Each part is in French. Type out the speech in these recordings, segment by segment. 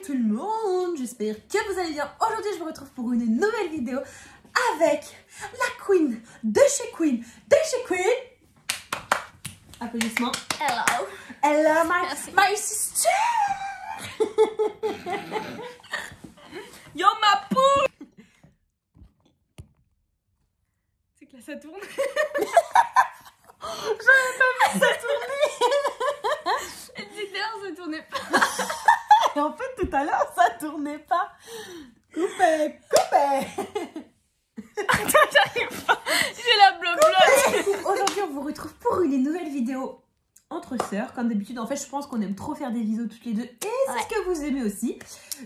Salut tout le monde, j'espère que vous allez bien. Aujourd'hui je vous retrouve pour une nouvelle vidéo avec la Queen de chez Queen. Applaudissements. Hello. Hello Merci. my sister. Yo ma poule. C'est que là ça tourne. J'avais pas vu ça tourner. Elle disait que d'ailleurs ça tournait pas. Et en fait tout à l'heure ça tournait pas. Coupé. Attends, j'arrive pas. J'ai la bloc-bloc. Aujourd'hui on vous retrouve pour une nouvelle vidéo entre sœurs. Comme d'habitude, en fait je pense qu'on aime trop faire des vidéos toutes les deux et c'est ce que vous aimez aussi.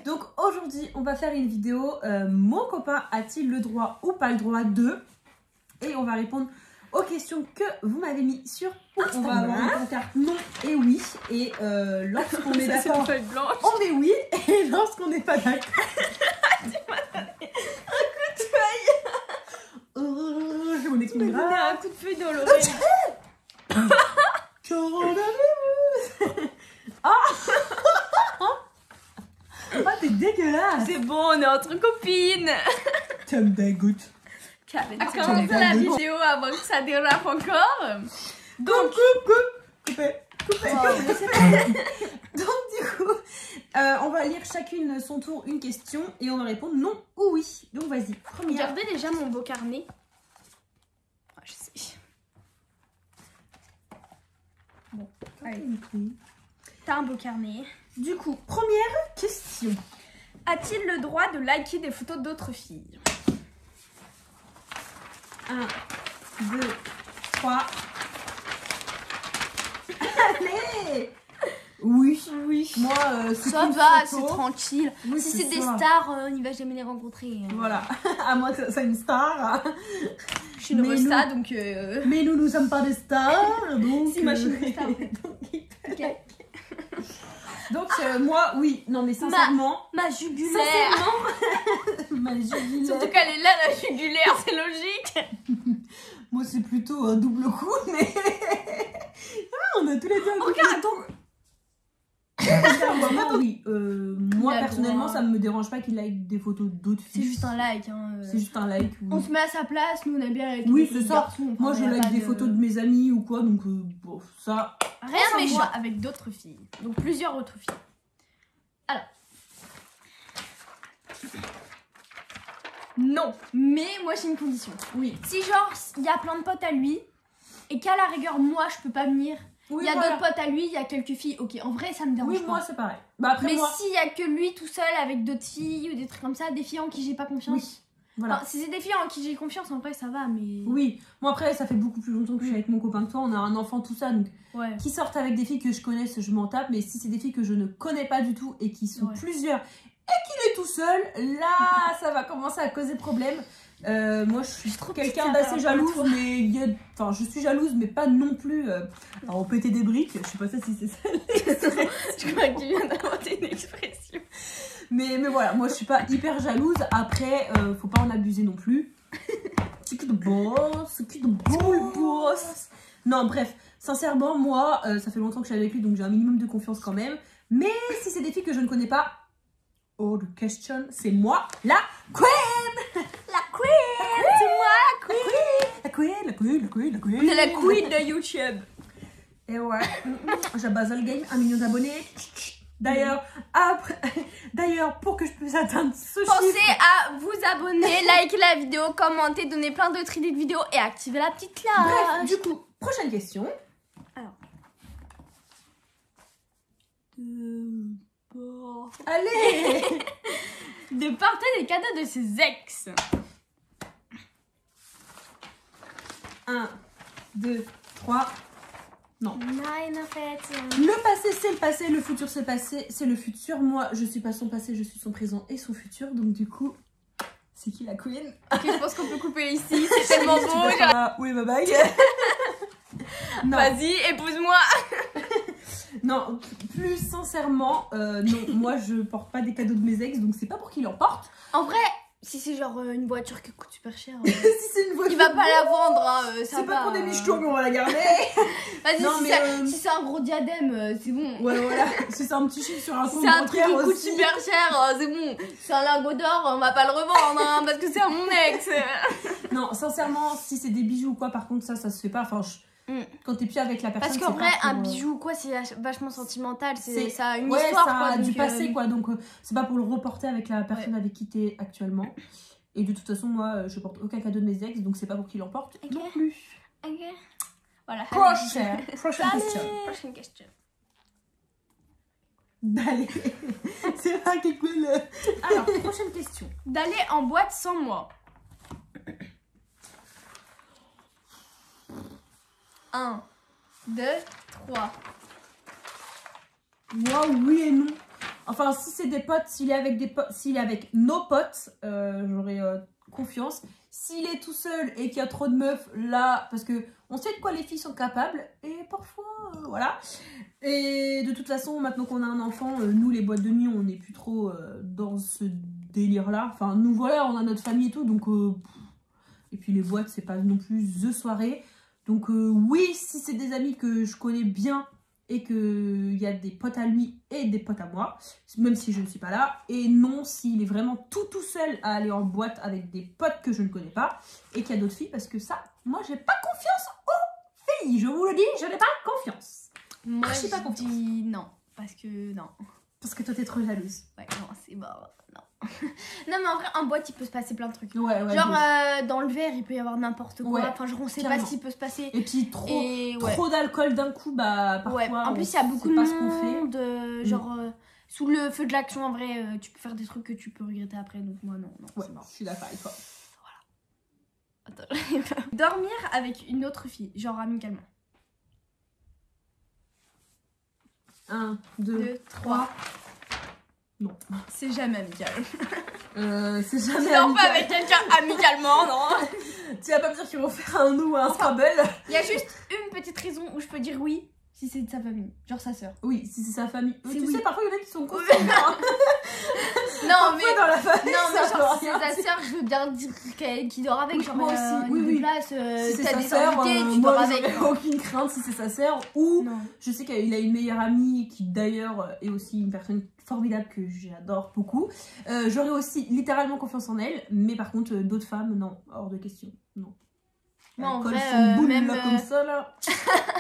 Donc aujourd'hui on va faire une vidéo mon copain a-t-il le droit ou pas le droit de, et on va répondre aux questions que vous m'avez mis sur Instagram. On va avoir une pancarte non et oui, et lorsqu'on est d'accord une feuille blanche. on met oui, et lorsqu'on n'est pas d'accord on explique donner grave. un coup de feuille dans l'oreille. Coronavirus. Oh t'es dégueulasse. C'est bon, on est entre copines. Tu me dégoûtes. On commence la vidéo avant que ça dérape encore. Donc coupez. Donc du coup on va lire chacune son tour une question et on va répondre non ou oui. Donc vas-y, première. Regardez déjà mon beau carnet. Ah, je sais. Bon, allez. T'as un beau carnet. Du coup, première question. A-t-il le droit de liker des photos d'autres filles? 1, 2, 3. Allez. Oui. Moi, Ça va, c'est tranquille. Oui, Si c'est des ça. stars, on n'y va jamais les rencontrer. Voilà, à moins que c'est une star. Je suis une Mais resta, nous- donc... Mais nous ne sommes pas des stars. Donc, Si, moi, je suis une star. Ok. donc moi, oui. Non, mais sincèrement. Ma jugulaire. Ma jugulaire. Surtout qu'elle est là, la jugulaire, c'est logique. Moi, c'est plutôt un double coup, mais. Ah, on a tous les deux un double Regarde, coup. attends. Moi, oui. Moi, Il a personnellement, droit. ça ne me dérange pas qu'il like des photos d'autres C'est filles. juste un like. Hein. C'est juste un like. On Oui, se met à sa place, nous on a bien avec Oui, des c'est petits ça. garçons, enfin, Moi, je y a like pas des de- photos de mes amis ou quoi, donc bon, ça. Rien ça, mais moi. moi avec d'autres filles. Donc plusieurs autres filles. Alors. Non, mais moi j'ai une condition. Oui. Si genre il y a plein de potes à lui et qu'à la rigueur moi je peux pas venir, Oui, il y a voilà. d'autres potes à lui, il y a quelques filles, ok, en vrai ça me dérange Oui, pas. moi, c'est pareil. Bah, après, Mais moi. s'il y a que lui tout seul avec d'autres filles ou des trucs comme ça, des filles en qui j'ai pas confiance. Oui. Voilà. Enfin, si c'est des filles en qui j'ai confiance, en vrai ça va, mais. Oui, moi après ça fait beaucoup plus longtemps que je suis avec mon copain que toi, on a un enfant tout ça, donc Ouais. qui sortent avec des filles que je connaisse, je m'en tape, mais si c'est des filles que je ne connais pas du tout et qui sont Ouais. plusieurs et qu'il est tout seul, là ça va commencer à causer problème. Moi je suis quelqu'un petite, d'assez ça va, jalouse, toi. mais il y a... enfin je suis jalouse mais pas non plus en péter des briques, je sais pas ça si c'est ça. Je crois que tu viens d'inventer une expression. Mais voilà, moi je suis pas hyper jalouse. Après, faut pas en abuser non plus. C'est que de boss, Non, bref, sincèrement, moi, ça fait longtemps que je suis avec lui, donc j'ai un minimum de confiance quand même. Mais si c'est des filles que je ne connais pas, oh, the question, c'est moi, la queen. La queen, c'est moi la queen. La queen. On est la queen de YouTube. Et ouais, j'ai basé le game, 1 million d'abonnés. D'ailleurs, pour que je puisse atteindre ce Pensez chiffre... à vous abonner, liker la vidéo, commenter, donner plein d'autres idées de vidéos et activer la petite cloche. Bref, du coup, prochaine question. Alors. Allez. De porter des cadeaux de ses ex. 1, 2, 3. Non. Nein, en fait. Le passé, c'est le passé. Le futur, c'est le passé. C'est le futur. Moi, je suis pas son passé, je suis son présent et son futur. Donc, du coup, c'est qui la queen? Ok, je pense qu'on peut couper ici. C'est tellement beau. Où est ma bague? Non. Vas-y, épouse-moi. Non, plus sincèrement, non. Moi, je porte pas des cadeaux de mes ex, donc c'est pas pour qu'il en porte. En vrai, Si c'est genre une voiture qui coûte super cher, Si c'est une voiture. il va pas la vendre, hein, ça C'est va. pas pour des michetots, mais on va la garder. Vas-y, Non, si, mais, si c'est un gros diadème, c'est bon. Ouais, voilà. Si c'est un petit chiffre sur un Si compte c'est un truc bancaire qui coûte aussi. super cher, c'est bon. C'est un lingot d'or, on va pas le revendre, hein, parce que c'est à mon ex. Non, sincèrement, si c'est des bijoux ou quoi, par contre, ça se fait pas. Enfin, quand t'es plus avec la personne. Parce qu'en c'est vrai, pas un pour, bijou, quoi, c'est vachement sentimental. Ça a une ouais, histoire, ça quoi. a Donc, du passé, quoi. Donc, c'est pas pour le reporter avec la personne avec qui t'es actuellement. Et de toute façon, moi, je porte aucun cadeau de mes ex, donc c'est pas pour qu'ils l'emportent non plus. Ok. Voilà. Prochaine question. Prochaine question. Allez, c'est pas qui coule. Alors, prochaine question. D'aller en boîte sans moi. 1, 2, 3. Moi, oui et non. Enfin, si c'est des potes, s'il est avec nos potes, j'aurais confiance. S'il est tout seul et qu'il y a trop de meufs, là, parce que on sait de quoi les filles sont capables, et parfois, voilà. Et de toute façon, maintenant qu'on a un enfant, nous, les boîtes de nuit, on n'est plus trop dans ce délire-là. Enfin, nous, voilà, on a notre famille et tout, donc... Et puis les boîtes, c'est pas non plus the soirée. Donc oui, si c'est des amis que je connais bien et qu'il y a des potes à lui et des potes à moi, même si je ne suis pas là. Et non, s'il est vraiment tout seul à aller en boîte avec des potes que je ne connais pas et qu'il y a d'autres filles, parce que ça, moi, j'ai pas confiance aux filles. Je vous le dis, je n'ai pas confiance. Moi, je pas confiance. dis non, parce que non. Parce que toi, t'es trop jalouse. Ouais, non, c'est bon, non. Non, mais en vrai, en boîte, il peut se passer plein de trucs. Ouais, genre, dans le verre, il peut y avoir n'importe quoi. Ouais, enfin, genre, on sait carrément. pas ce qui peut se passer. Et puis, trop d'alcool d'un coup, bah, parfois, ouais. En plus, il y a beaucoup de pas ce qu'on fait. monde, genre, sous le feu de l'action, en vrai, tu peux faire des trucs que tu peux regretter après. Donc, moi, non. Ouais, je suis d'accord avec toi. Voilà. Attends. Dormir avec une autre fille, genre amicalement. 1, 2, 3. Non. C'est jamais amical. C'est jamais Tu dors amical. pas avec quelqu'un amicalement, non. Tu vas pas me dire qu'ils vont faire un ou un Scrabble. Il y a juste une petite raison où je peux dire oui, si c'est de sa famille, genre sa sœur. Oui, si c'est sa famille. C'est Tu oui. sais, parfois il y en a qui sont conscients. Non, mais dans la famille, non, mais ça genre, veut si rien c'est sa dire. sœur, je veux bien dire qu'il dort avec. Genre, Moi aussi, oui, une oui. place, Si c'est t'as sa des sœur, invités, tu moi dors avec. j'aurais aucune crainte si c'est sa sœur. Ou Non. je sais qu'il a une meilleure amie qui d'ailleurs est aussi une personne formidable que j'adore beaucoup. J'aurais aussi littéralement confiance en elle, mais par contre d'autres femmes, non, hors de question, non. Moi, en Colle vrai, son boule même, là comme ça là.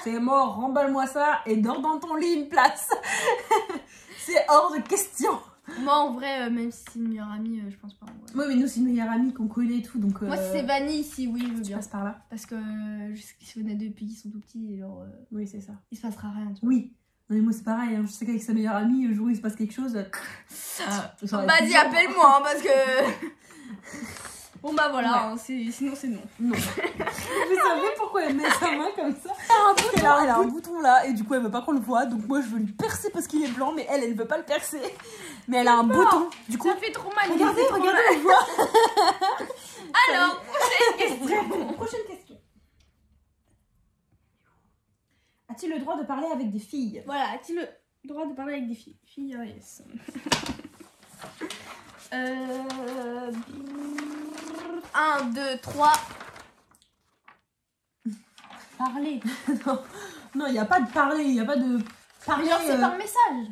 C'est mort, remballe-moi ça et dors dans ton lit une place. C'est hors de question. Moi, en vrai, même si c'est une meilleure amie, je pense pas. Ouais. Oui, mais nous c'est une meilleure amie qu'on connaît et tout, donc. Moi, si c'est Vanille, ici, oui, je veux tu bien. passes par là. Parce que je sais qu'ils se connaissent depuis qu'ils sont tout petits, et genre, Oui, c'est ça. il se passera rien. Tu vois. Oui. Non mais moi c'est pareil, hein. Je sais qu'avec sa meilleure amie, le jour où il se passe quelque chose. Vas-y, appelle-moi, hein, parce que. Bon, bah voilà, hein, sinon c'est non. Non. Vous savez pourquoi elle met sa main comme ça? Parce qu'elle a un bouton là et du coup elle veut pas qu'on le voit, donc moi je veux lui percer parce qu'il est blanc, mais elle veut pas le percer. Mais elle a un bouton, du coup. Ça fait trop mal. Regardez, on voit. Alors, prochaine question. Prochaine question. A-t-il le droit de parler avec des filles? Voilà, a-t-il le droit de parler avec des filles? Filles, yes. 1, 2, 3. Parler. Non, il n'y a pas de parler, il n'y a pas de parler. Genre, c'est par message.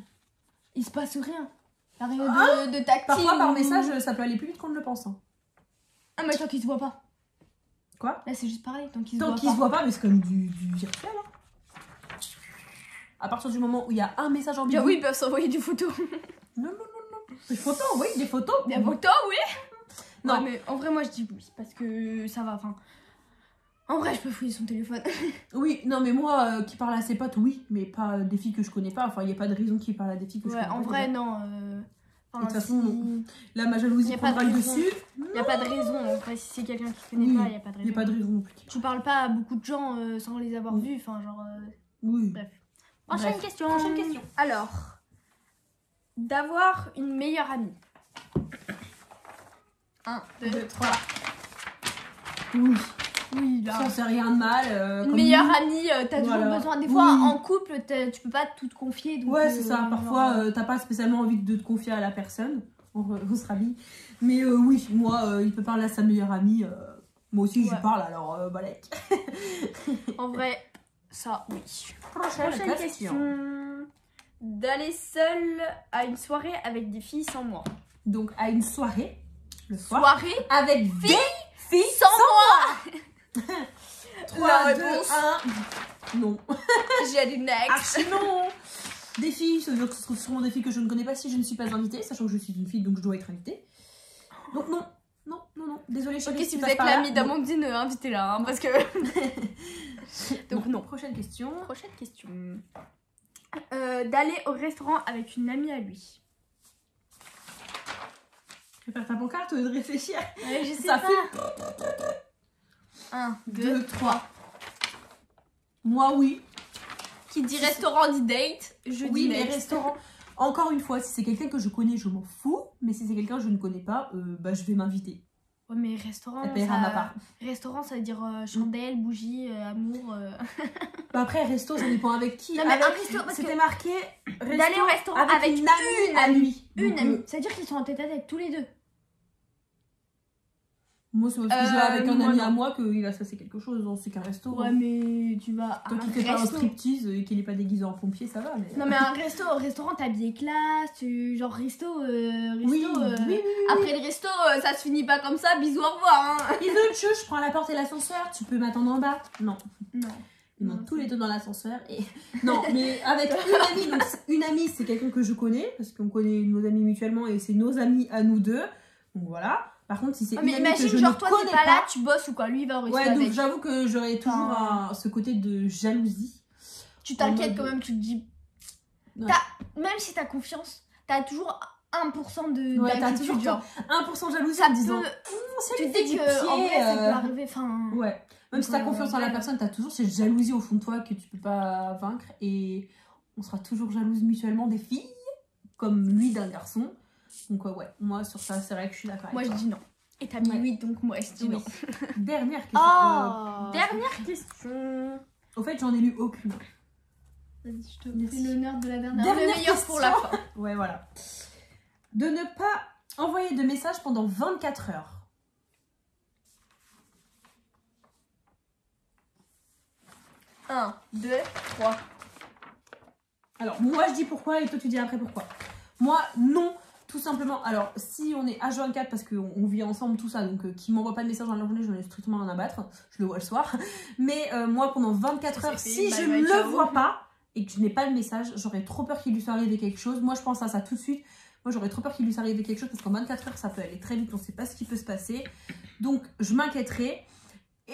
Il se passe rien. T'as rien de tactile. Parfois par message, ça peut aller plus vite qu'on ne le pense. Hein. Ah, mais tant qu'ils se voient pas. Quoi? Là, c'est juste pareil, tant qu'ils Tant qu'ils se voient pas, mais c'est comme du virtuel. Hein. À partir du moment où il y a un message en Genre, oui, ils peuvent s'envoyer des photos. Non. Des photos, oui, des photos. Des photos, oui. Non, ouais, mais en vrai, moi, je dis oui, parce que ça va, enfin... En vrai, je peux fouiller son téléphone. Oui, non, mais moi, qui parle à ses potes, oui, mais pas des filles que je connais pas. Enfin, il n'y a pas de raison qu'il parle à des filles que je connais pas. En vrai, non. De toute façon, non. Là, ma jalousie prendra le dessus. Il n'y a pas de raison, en vrai, si c'est quelqu'un qui ne connaît pas, il n'y a pas de raison. Il n'y a pas de raison non plus. Tu parles pas à beaucoup de gens sans les avoir vus, enfin, genre... Oui. Bref. Prochaine question. Prochaine question. Alors, d'avoir une meilleure amie. 1, 2, 3. Oui. Oui, là. Ça, c'est rien de mal. Une meilleure amie, t'as toujours Voilà. besoin. Des fois, en couple, tu peux pas tout te confier. Donc, ouais, c'est ça. Parfois, t'as pas spécialement envie de te confier à la personne. on se rhabille. Mais oui, moi, il peut parler à sa meilleure amie. Moi aussi, je lui parle, alors balèque. En vrai, ça, oui. Prochaine question. D'aller seule à une soirée avec des filles sans moi. Donc, à une soirée, le soir, soirée avec des filles sans moi. 3, La 2, réponse. 1. Non. J'ai dit next. Archi non. Des filles, ça veut dire que ce sont sûrement des filles que je ne connais pas si je ne suis pas invitée, sachant que je suis une fille, donc je dois être invitée. Donc non. Désolée, chérie. Ok, si vous êtes l'amie d'Amandine, invitez-la, hein, parce que... Donc non. Prochaine question. D'aller au restaurant avec une amie à lui. Tu veux faire ta pancarte ou de réfléchir? Ouais, je sais ça pas. fait 1, 2, 3. Moi, oui. Qui dit restaurant dit date, je dis oui, mais next. restaurant. Encore une fois, si c'est quelqu'un que je connais, je m'en fous. Mais si c'est quelqu'un que je ne connais pas, bah, je vais m'inviter. Ouais, mais restaurant, Elle paiera ma part. Restaurant, ça veut dire chandelle, bougie, amour. Bah après, resto, ça dépend avec qui. Non, mais avec... un resto, parce c'était que marqué d'aller au restaurant avec une amie à lui. Une Donc, amie. Ça veut dire qu'ils sont en tête à tête tous les deux. Moi, c'est parce que je vais avec un ami non. à moi qu'il va se passer quelque chose. C'est qu'un resto. Ouais, hein. mais tu vas. Toi qui fais pas un striptease et qu'il est pas déguisé en pompier, ça va. Mais... Non, mais un resto, au restaurant, t'es habillé classe, genre resto. Oui. Après le resto, ça se finit pas comme ça, bisous, au revoir. Hein. Bisous, je prends la porte et l'ascenseur, tu peux m'attendre en bas. Non. Ils montent tous les deux dans l'ascenseur et... Non, mais avec une amie, donc une amie, c'est quelqu'un que je connais, parce qu'on connaît nos amis mutuellement et c'est nos amis à nous deux. Donc voilà. Par contre, si c'est une amie que je genre ne toi connais t'es pas là, tu bosses ou quoi, lui il va au resto ouais, avec. donc j'avoue que j'aurais toujours ce côté de jalousie. Tu t'inquiètes quand même, tu te dis... Ouais. Même si t'as confiance, t'as toujours 1% de ouais, t'as d'inquiétude, toujours genre. 1% de jalousie Ça en disant... tu te dis que en vrai ça peut arriver, enfin... Ouais. Même si t'as confiance en la personne, t'as toujours cette jalousie au fond de toi que tu peux pas vaincre. Et on sera toujours jalouse mutuellement des filles, comme lui d'un garçon. Donc ouais, moi sur ça, c'est vrai que je suis d'accord avec moi toi. je dis non. Et t'as mis 8, donc moi je dis non. Dernière question. Dernière question. Au fait, j'en ai lu aucune. Vas-y, je te fais l'honneur de la dernière. Dernière Le meilleur question. pour la fin. Ouais, voilà. De ne pas envoyer de messages pendant 24 heures. Un, 2, 3. Alors, moi je dis pourquoi et toi tu dis après pourquoi. Moi, non. Tout simplement, alors si on est H24 parce qu'on vit ensemble, tout ça, donc qui m'envoie pas de message dans la journée, j'en ai strictement rien à battre, je le vois le soir. Mais moi pendant 24 heures, si je ne le vois pas et que je n'ai pas le message, j'aurais trop peur qu'il lui soit arrivé quelque chose. Moi je pense à ça tout de suite. Moi j'aurais trop peur qu'il lui soit arrivé quelque chose parce qu'en 24 heures ça peut aller très vite, on ne sait pas ce qui peut se passer. Donc je m'inquiéterais et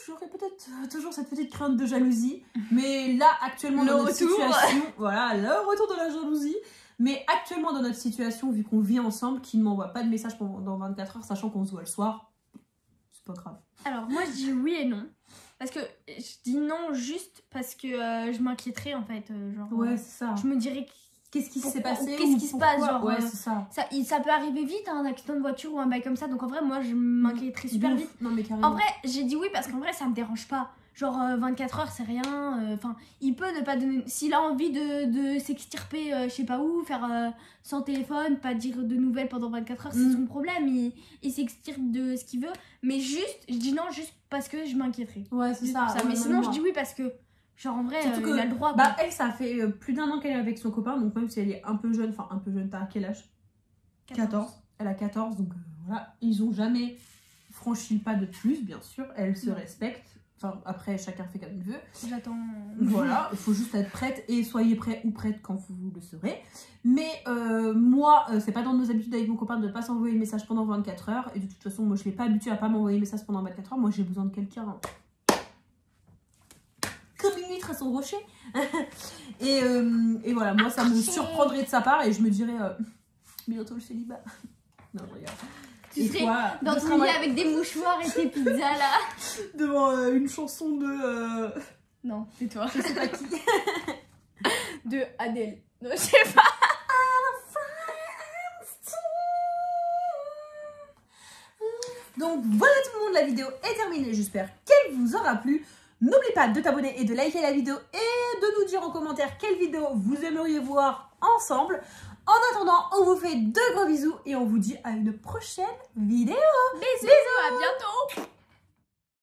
j'aurais peut-être toujours cette petite crainte de jalousie. Mais là actuellement dans notre situation, voilà, le retour de la jalousie. Mais actuellement dans notre situation, vu qu'on vit ensemble, qu'il ne m'envoie pas de message pendant 24 heures, sachant qu'on se voit le soir, c'est pas grave. Alors moi je dis oui et non. Parce que je dis non juste parce que je m'inquiéterais en fait. Genre, ouais, c'est ça. Je me dirais qu'est-ce qui s'est passé, qu'est-ce qui se passe, genre. Ouais, c'est ça. Ça peut arriver vite, hein, un accident de voiture ou un bail comme ça. Donc en vrai, moi je m'inquiéterais super vite. Non, mais carrément. En vrai, j'ai dit oui parce qu'en vrai ça me dérange pas. Genre 24 heures c'est rien, enfin il peut ne pas donner, s'il a envie de s'extirper je sais pas où, faire sans téléphone, pas dire de nouvelles pendant 24 heures, c'est son problème, il s'extirpe de ce qu'il veut, mais juste, je dis non juste parce que je m'inquiéterais. Ouais c'est ça. Ouais, mais sinon je dis oui parce que genre en vrai il a le droit. Bah elle ça fait plus d'1 an qu'elle est avec son copain, donc même si elle est un peu jeune, enfin un peu jeune, t'as à quel âge? 14. Elle a 14, donc voilà, ils ont jamais franchi le pas de plus, bien sûr, elle se respecte. Enfin, après, chacun fait comme il veut. J'attends. Voilà, il faut juste être prête et soyez prêt ou prête quand vous le serez. Mais moi, c'est pas dans nos habitudes avec mon copain de ne pas s'envoyer le message pendant 24 heures. Et de toute façon, moi, je l'ai pas habitué à pas m'envoyer le message pendant 24 heures. Moi, j'ai besoin de quelqu'un comme une huître à son rocher. et voilà, moi, ça me surprendrait de sa part et je me dirais bientôt le célibat. Non, je regarde. Tu serais dans ton lit avec des mouchoirs et tes pizzas là. Devant une chanson de... Non, c'est toi. Je sais pas qui. De Adèle. Non, je sais pas. Donc voilà tout le monde, la vidéo est terminée. J'espère qu'elle vous aura plu. N'oubliez pas de t'abonner et de liker la vidéo et de nous dire en commentaire quelle vidéo vous aimeriez voir ensemble. En attendant, on vous fait de gros bisous et on vous dit à une prochaine vidéo. Bisous, à bientôt.